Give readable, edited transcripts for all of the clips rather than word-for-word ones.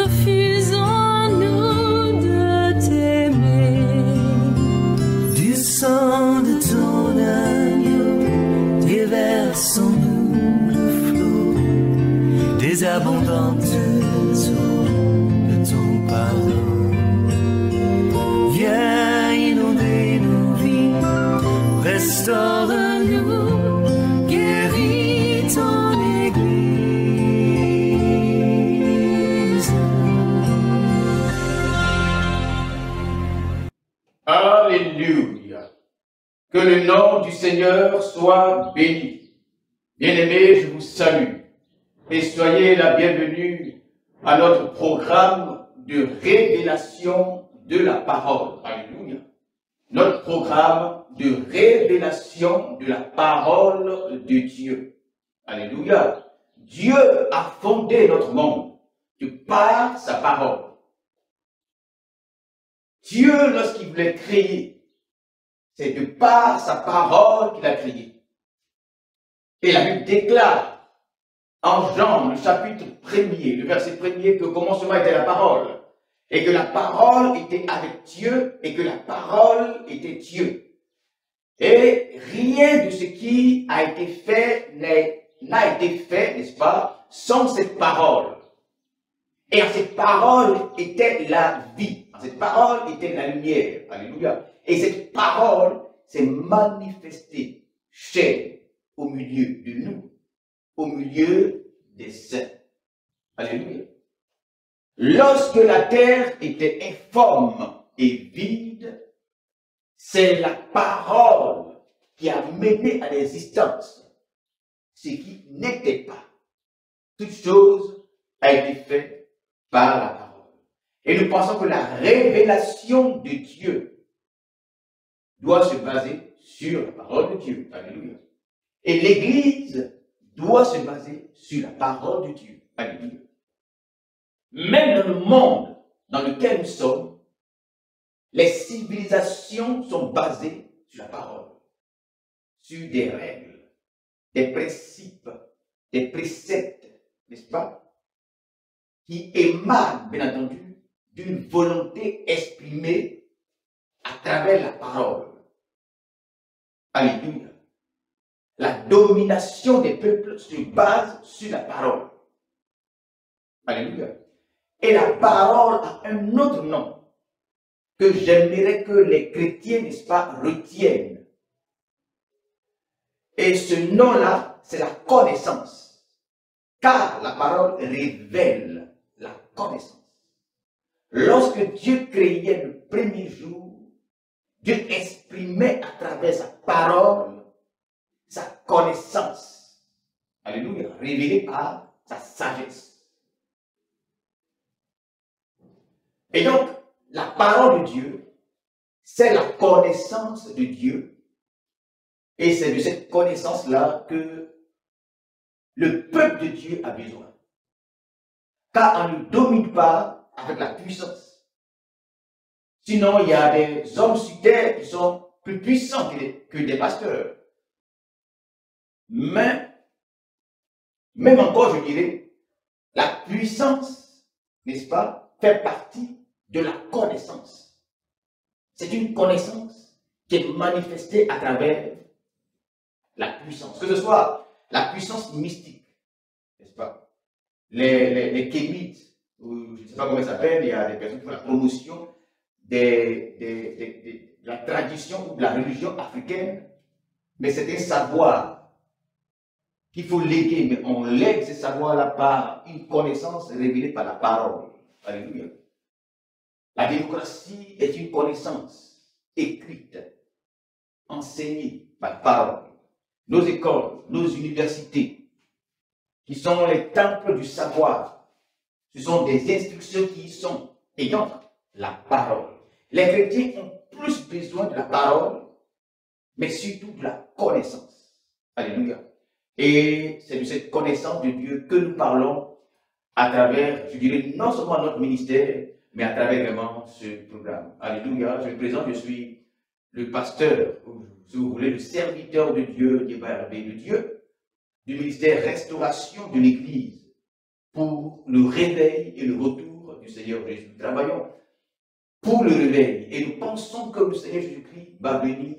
refusons-nous de t'aimer. Du sang de ton agneau, déversons-nous le flot des abondantes eaux de ton pardon. Viens inonder nos vies, restaure-nous, guéris ton Église. Alléluia. Que le nom du Seigneur soit béni. Bien-aimés, je vous salue et soyez la bienvenue à notre programme de révélation de la parole. Alléluia. Notre programme de révélation de la parole de Dieu. Alléluia. Dieu a fondé notre monde de par sa parole. Dieu, lorsqu'il voulait créer, c'est de par sa parole qu'il a créé. Et la Bible déclare en Jean, le chapitre 1er, le verset 1er, que au commencement était la parole. Et que la parole était avec Dieu, et que la parole était Dieu. Et rien de ce qui a été fait n'a été fait, n'est-ce pas, sans cette parole. Et en cette parole était la vie. En cette parole était la lumière. Alléluia. Et cette parole s'est manifestée chair au milieu de nous, au milieu des saints. Alléluia. Lorsque la terre était informe et vide, c'est la parole qui a mené à l'existence ce qui n'était pas. Toute chose a été faite par la parole. Et nous pensons que la révélation de Dieu doit se baser sur la parole de Dieu. Alléluia. Et l'Église doit se baser sur la parole de Dieu. Alléluia. Même dans le monde dans lequel nous sommes, les civilisations sont basées sur la parole, sur des règles, des principes, des préceptes, n'est-ce pas, qui émanent, bien entendu, d'une volonté exprimée à travers la parole. Alléluia. La domination des peuples se base sur la parole. Alléluia. Et la parole a un autre nom que j'aimerais que les chrétiens, n'est-ce pas, retiennent. Et ce nom-là, c'est la connaissance. Car la parole révèle la connaissance. Lorsque Dieu créait le premier jour, Dieu exprimait à travers sa parole sa connaissance. Alléluia. Révélée par sa sagesse. Et donc, la parole de Dieu, c'est la connaissance de Dieu. Et c'est de cette connaissance-là que le peuple de Dieu a besoin. Car on ne domine pas avec la puissance. Sinon, il y a des hommes sur terre qui sont plus puissants que des pasteurs. Mais, même encore, je dirais, la puissance, n'est-ce pas, fait partie de la connaissance. C'est une connaissance qui est manifestée à travers la puissance. Que ce soit la puissance mystique, n'est-ce pas? Les kémites, ou je ne sais pas comment ça s'appelle, il y a des personnes qui font la promotion de la tradition ou de la religion africaine, mais c'est un savoir qu'il faut léguer, mais on lègue ce savoir-là par une connaissance révélée par la parole. Alléluia. La démocratie est une connaissance écrite, enseignée par la parole. Nos écoles, nos universités, qui sont les temples du savoir, ce sont des instructions qui y sont, et donc la parole. Les chrétiens ont plus besoin de la parole, mais surtout de la connaissance. Alléluia. Et c'est de cette connaissance de Dieu que nous parlons à travers, je dirais, non seulement notre ministère, mais à travers vraiment ce programme. Alléluia. Je me présente, je suis le pasteur, ou si vous voulez, le serviteur de Dieu, de Dieu, du ministère Restauration de l'Église pour le réveil et le retour du Seigneur Jésus. Nous travaillons pour le réveil et nous pensons que le Seigneur Jésus-Christ va venir,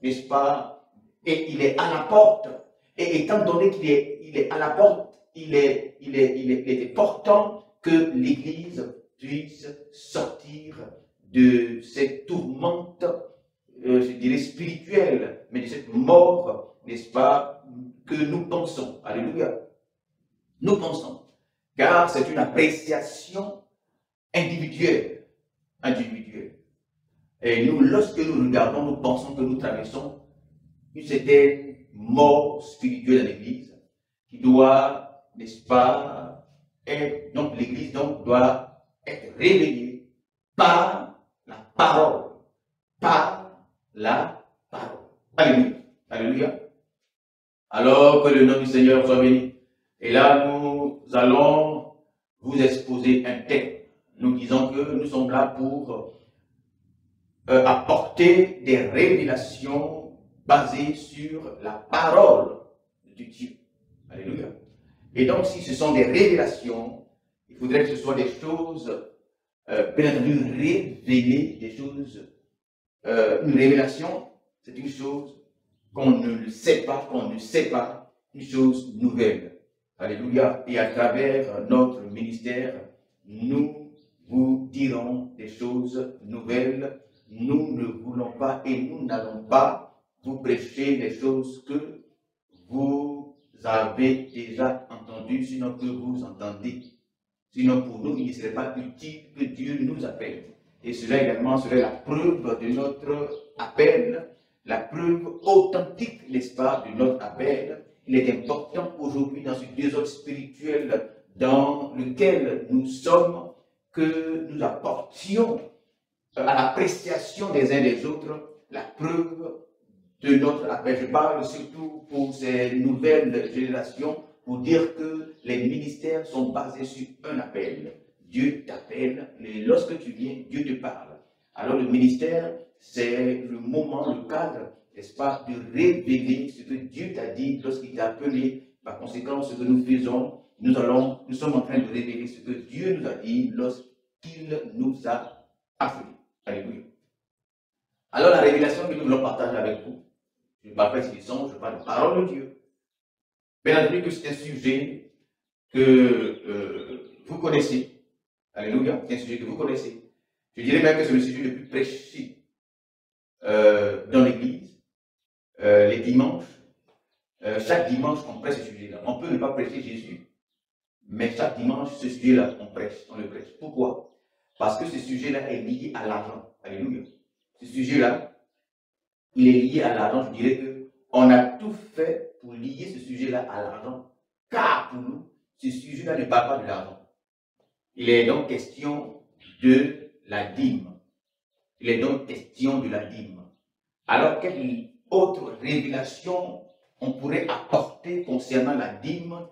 n'est-ce pas? Et il est à la porte. Et étant donné qu'il est à la porte, il est important que l'Église puisse sortir de cette tourmente, je dirais spirituelle, mais de cette mort, n'est-ce pas, que nous pensons. Alléluia. Nous pensons. Car c'est une appréciation individuelle. Et nous, lorsque nous regardons, nous pensons que nous traversons une certaine mort spirituelle à l'Église qui doit, n'est-ce pas, être, donc l'Église doit être réveillée par la parole. Par la parole. Alléluia. Alléluia. Alors que le nom du Seigneur soit béni. Et là, nous allons vous exposer un thème. Nous disons que nous sommes là pour apporter des révélations basées sur la parole de Dieu. Alléluia. Et donc, si ce sont des révélations, il faudrait que ce soit des choses, bien entendu, révélées, des choses. Une révélation, c'est une chose qu'on ne sait pas, une chose nouvelle. Alléluia. Et à travers notre ministère, nous vous dirons des choses nouvelles. Nous ne voulons pas et nous n'allons pas vous prêcher des choses que vous avez déjà entendues, sinon que vous entendez. Sinon pour nous, il ne serait pas utile que Dieu nous appelle. Et cela également serait la preuve de notre appel, la preuve authentique, n'est-ce pas, de notre appel. Il est important aujourd'hui dans ce désordre spirituel dans lequel nous sommes que nous apportions à l'appréciation des uns des autres la preuve de notre appel. Je parle surtout pour ces nouvelles générations pour dire que les ministères sont basés sur un appel. Dieu t'appelle, et lorsque tu viens, Dieu te parle. Alors le ministère, c'est le moment, le cadre, n'est-ce pas, de révéler ce que Dieu t'a dit lorsqu'il t'a appelé. Par conséquent, ce que nous faisons, nous sommes en train de révéler ce que Dieu nous a dit lorsqu'il nous a appelés. Alléluia. Alors la révélation que nous voulons partager avec vous, je ne parle pas de son, je parle de parole de Dieu. Bien entendu que c'est un sujet que vous connaissez. Alléluia, c'est un sujet que vous connaissez. Je dirais même que c'est le sujet le plus prêché dans l'Église, les dimanches. Chaque dimanche, on prêche ce sujet-là. On peut ne pas prêcher Jésus, mais chaque dimanche, ce sujet-là, on le prêche. Pourquoi? Parce que ce sujet-là est lié à l'argent. Alléluia. Ce sujet-là, il est lié à l'argent. Je dirais qu'on a tout fait pour lier ce sujet-là à l'argent, car pour nous, ce sujet-là ne parle pas de l'argent. Il est donc question de la dîme. Il est donc question de la dîme. Alors, quelle autre révélation on pourrait apporter concernant la dîme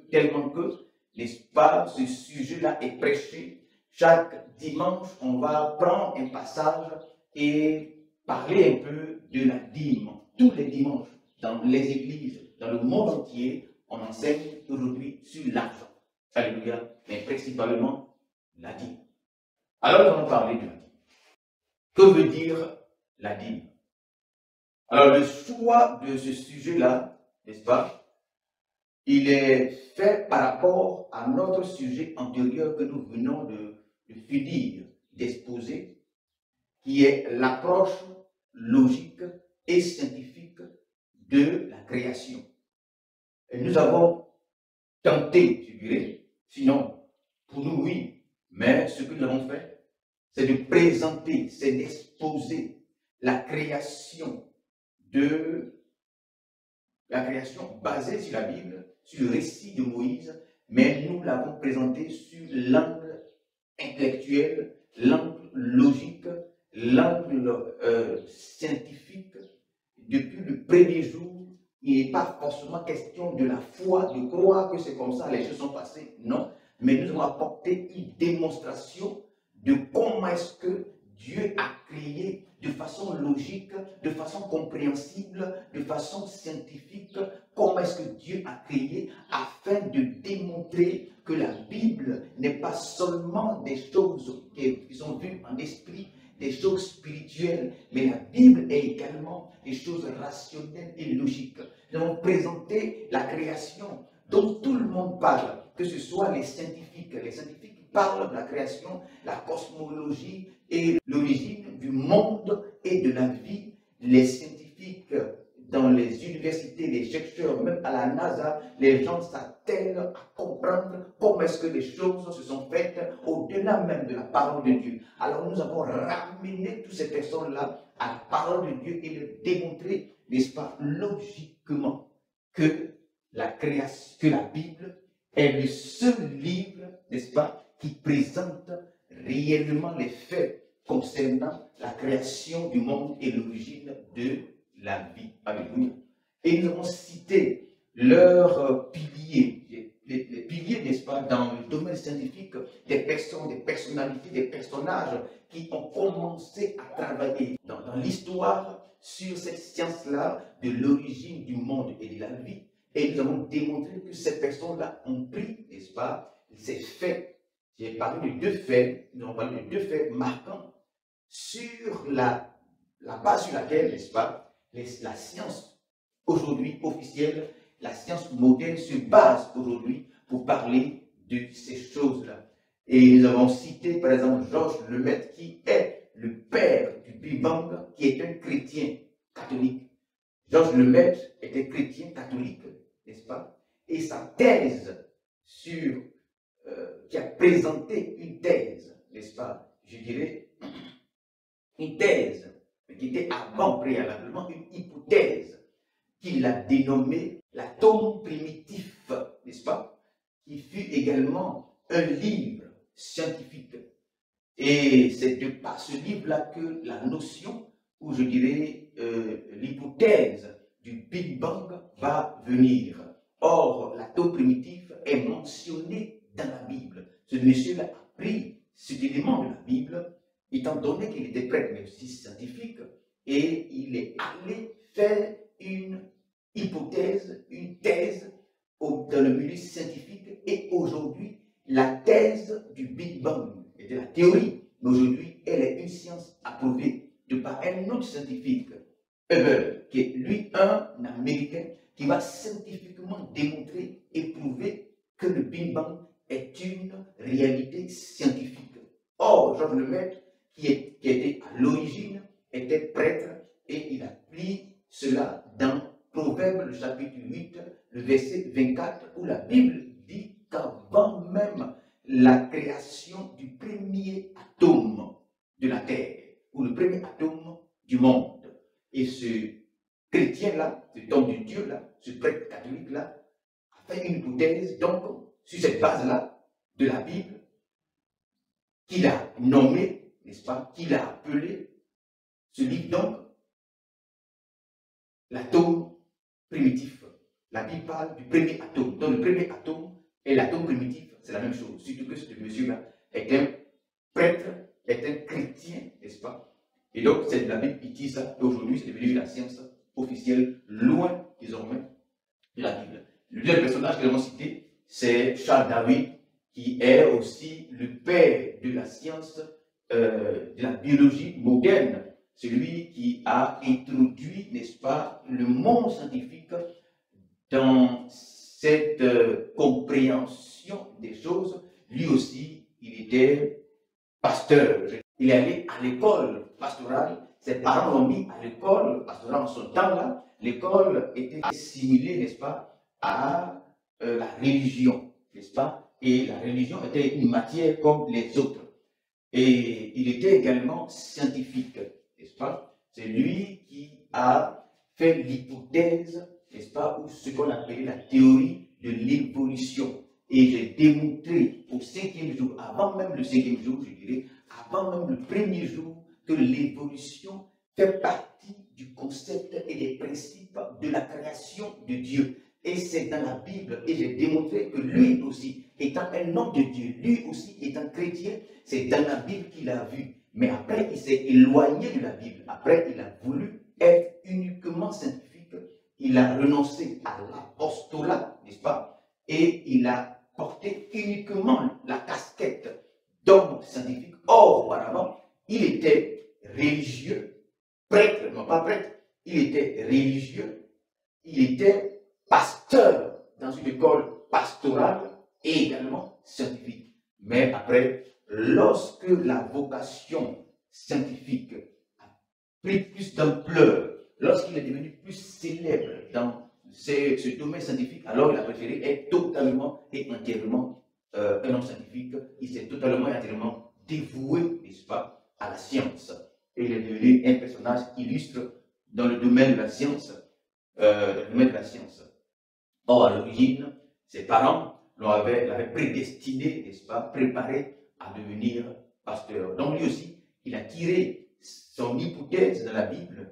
tellement que, n'est-ce pas, ce sujet-là est prêché. Chaque dimanche, on va prendre un passage et parler un peu de la dîme. Tous les dimanches, dans les églises, dans le monde entier, on enseigne aujourd'hui sur l'argent. Alléluia, mais principalement la dîme. Alors nous allons parler de la dîme. Que veut dire la dîme? Alors le choix de ce sujet-là, n'est-ce pas, il est fait par rapport à notre sujet antérieur que nous venons de finir d'exposer, qui est l'approche logique et scientifique de la création. Et nous avons tenté, je dirais, sinon, pour nous, oui, mais ce que nous avons fait, c'est de présenter, c'est d'exposer la création basée sur la Bible, sur le récit de Moïse, mais nous l'avons présenté sur l'angle intellectuel, l'angle logique, l'angle scientifique. Depuis le premier jour, il n'est pas forcément question de la foi, de croire que c'est comme ça, les choses sont passées. Non, mais nous avons apporté une démonstration de comment est-ce que Dieu a créé de façon logique, de façon compréhensible, de façon scientifique. Comment est-ce que Dieu a créé afin de démontrer que la Bible n'est pas seulement des choses qui sont vues en esprit, des choses spirituelles, mais la Bible est également des choses rationnelles et logiques. Nous avons présenté la création dont tout le monde parle, que ce soit les scientifiques. Les scientifiques parlent de la création, la cosmologie et l'origine du monde et de la vie. Les scientifiques dans les universités, les chercheurs, même à la NASA, les gens s'attellent à comprendre comment est-ce que les choses se sont faites au-delà même de la parole de Dieu. Alors nous avons ramené toutes ces personnes-là à la parole de Dieu et leur démontré, n'est-ce pas, logiquement, que la création, que la Bible est le seul livre, n'est-ce pas, qui présente réellement les faits concernant la création du monde et l'origine de la vie. Alléluia. Et nous avons cité leurs piliers, les piliers, n'est-ce pas, dans le domaine scientifique, des personnes, des personnalités, des personnages qui ont commencé à travailler dans l'histoire sur cette science-là de l'origine du monde et de la vie. Et nous avons démontré que ces personnes-là ont pris, n'est-ce pas, ces faits. J'ai parlé de deux faits, nous avons parlé de deux faits marquants sur la base sur laquelle, n'est-ce pas, la science aujourd'hui officielle, la science moderne se base aujourd'hui pour parler de ces choses-là. Et nous avons cité par exemple Georges Lemaître qui est le père du Big Bang, qui est un chrétien catholique. Georges Lemaître était chrétien catholique, n'est-ce pas? Et sa thèse sur, qui a présenté une thèse, n'est-ce pas? Je dirais une thèse, mais qui était avant préalablement une hypothèse, qu'il a dénommée l'atome primitif, n'est-ce pas? Qui fut également un livre scientifique. Et c'est de par ce livre-là que la notion, ou je dirais l'hypothèse du Big Bang va venir. Or, l'atome primitif est mentionné dans la Bible. Ce monsieur-là a pris cet élément de la Bible, étant donné qu'il était prêtre, mais aussi scientifique, et il est allé faire une hypothèse, une thèse dans le milieu scientifique, et aujourd'hui, la thèse du Big Bang était la théorie, mais aujourd'hui, elle est une science approuvée de par un autre scientifique, Hubble, qui est lui un Américain, qui va scientifiquement démontrer et prouver que le Big Bang est une réalité scientifique. Or, Georges Lemaître, qui était à l'origine, était prêtre, et il a pris cela dans Proverbes, le chapitre 8, le verset 24, où la Bible dit qu'avant même la création du premier atome de la Terre, ou le premier atome du monde, et ce chrétien-là, cet homme de Dieu-là, ce prêtre catholique-là, a fait une hypothèse, donc, sur cette base-là, de la Bible, qu'il a nommé, n'est-ce pas, qu'il a appelé ce livre, donc, l'atome primitif. La Bible parle du premier atome. Donc, le premier atome et l'atome primitif, c'est la même chose. Surtout que ce monsieur-là est un prêtre, est un chrétien, n'est-ce pas? Et donc, c'est la Bible qui dit ça. Aujourd'hui, c'est devenu la science officielle, loin désormais de la Bible. Le deuxième personnage que nous avons cité, c'est Charles Darwin, qui est aussi le père de la science, de la biologie moderne. Celui qui a introduit, n'est-ce pas, le monde scientifique dans cette compréhension des choses. Lui aussi, il était pasteur. Il est allé à l'école pastorale. Ses parents l'ont mis à l'école pastorale en son temps-là. L'école était assimilée, n'est-ce pas, à la religion, n'est-ce pas? Et la religion était une matière comme les autres. Et il était également scientifique, n'est-ce pas? C'est lui qui a fait l'hypothèse, n'est-ce pas, ou ce qu'on appelait la théorie de l'évolution. Et j'ai démontré au 5e jour, avant même le 5e jour, je dirais, avant même le premier jour, que l'évolution fait partie du concept et des principes de la création de Dieu. Et c'est dans la Bible, et j'ai démontré que lui aussi, étant un homme de Dieu, lui aussi étant chrétien, c'est dans la Bible qu'il a vu Mais après, il s'est éloigné de la Bible. Après, il a voulu être uniquement scientifique. Il a renoncé à l'apostolat, n'est-ce pas? Et il a porté uniquement la casquette d'homme scientifique. Or, auparavant, il était religieux, prêtre, non pas prêtre, il était religieux, il était pasteur dans une école pastorale et également scientifique. Mais après, lorsque la vocation scientifique a pris plus d'ampleur, lorsqu'il est devenu plus célèbre dans ce domaine scientifique, alors il a préféré être totalement et entièrement un homme scientifique. Il s'est totalement et entièrement dévoué, n'est-ce pas, à la science. Et il est devenu un personnage illustre dans le domaine de la science. Or, à l'origine, ses parents l'avaient prédestiné, n'est-ce pas, préparé à devenir pasteur. Donc lui aussi, il a tiré son hypothèse de la Bible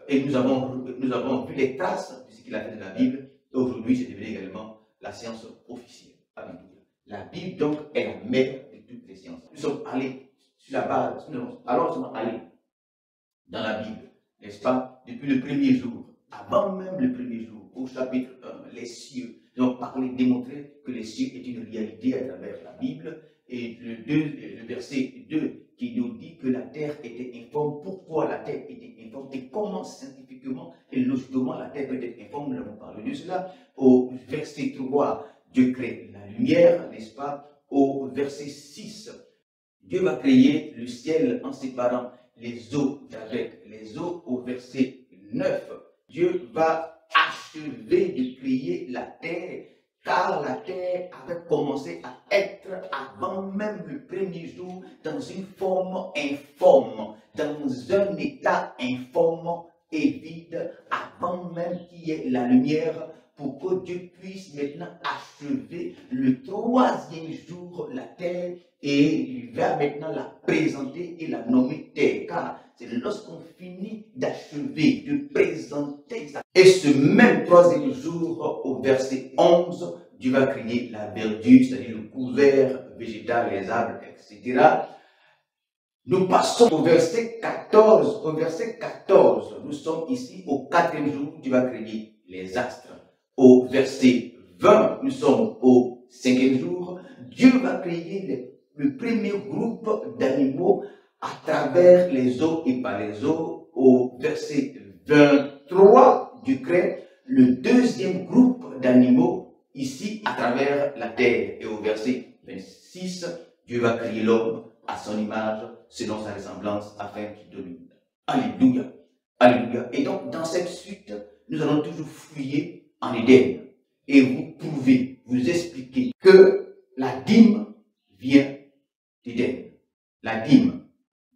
et nous avons vu les traces de ce qu'il a fait de la Bible. Aujourd'hui, c'est devenu également la science officielle. Alléluia. La Bible, donc, est la mère de toutes les sciences. Nous sommes allés sur la base, alors nous sommes allés dans la Bible, n'est-ce pas, depuis le premier jour, avant même le premier jour, au chapitre 1, les cieux. Nous avons parlé, démontré que les cieux est une réalité à travers la Bible. Et le verset 2 qui nous dit que la terre était informe. Pourquoi la terre était informe et comment scientifiquement et logiquement la terre peut être informe. Nous avons parlé de cela. Au verset 3, Dieu crée la lumière, n'est-ce pas? Au verset 6, Dieu va créer le ciel en séparant les eaux d'avec les eaux. Au verset 9, Dieu va achever de créer la terre, car la terre avait commencé à être, avant même le premier jour, dans une forme informe, dans un état informe et vide, avant même qu'il y ait la lumière, pour que Dieu puisse maintenant achever le troisième jour la terre, et il va maintenant la présenter et la nommer terre, car c'est lorsqu'on finit d'achever, de présenter ça. Et ce même troisième jour, au verset 11, Dieu va créer la verdure, c'est-à-dire le couvert végétal, les arbres, etc. Nous passons au verset 14. Au verset 14, nous sommes ici au quatrième jour, Dieu va créer les astres. Au verset 20, nous sommes au cinquième jour, Dieu va créer le premier groupe d'animaux à travers les eaux et par les eaux. Au verset 23, Dieu crée le deuxième groupe d'animaux ici à travers la terre. Et au verset 26, Dieu va créer l'homme à son image, selon sa ressemblance, afin qu'il domine. Alléluia. Alléluia. Et donc, dans cette suite, nous allons toujours fouiller en Éden et vous prouver, vous expliquer que la dîme vient d'Éden. La dîme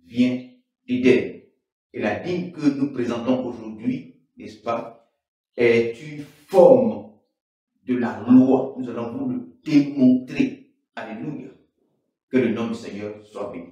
vient d'Éden. Et la dîme que nous présentons aujourd'hui, n'est-ce pas, est une forme de la loi. Nous allons vous le démontrer. Alléluia. Que le nom du Seigneur soit béni.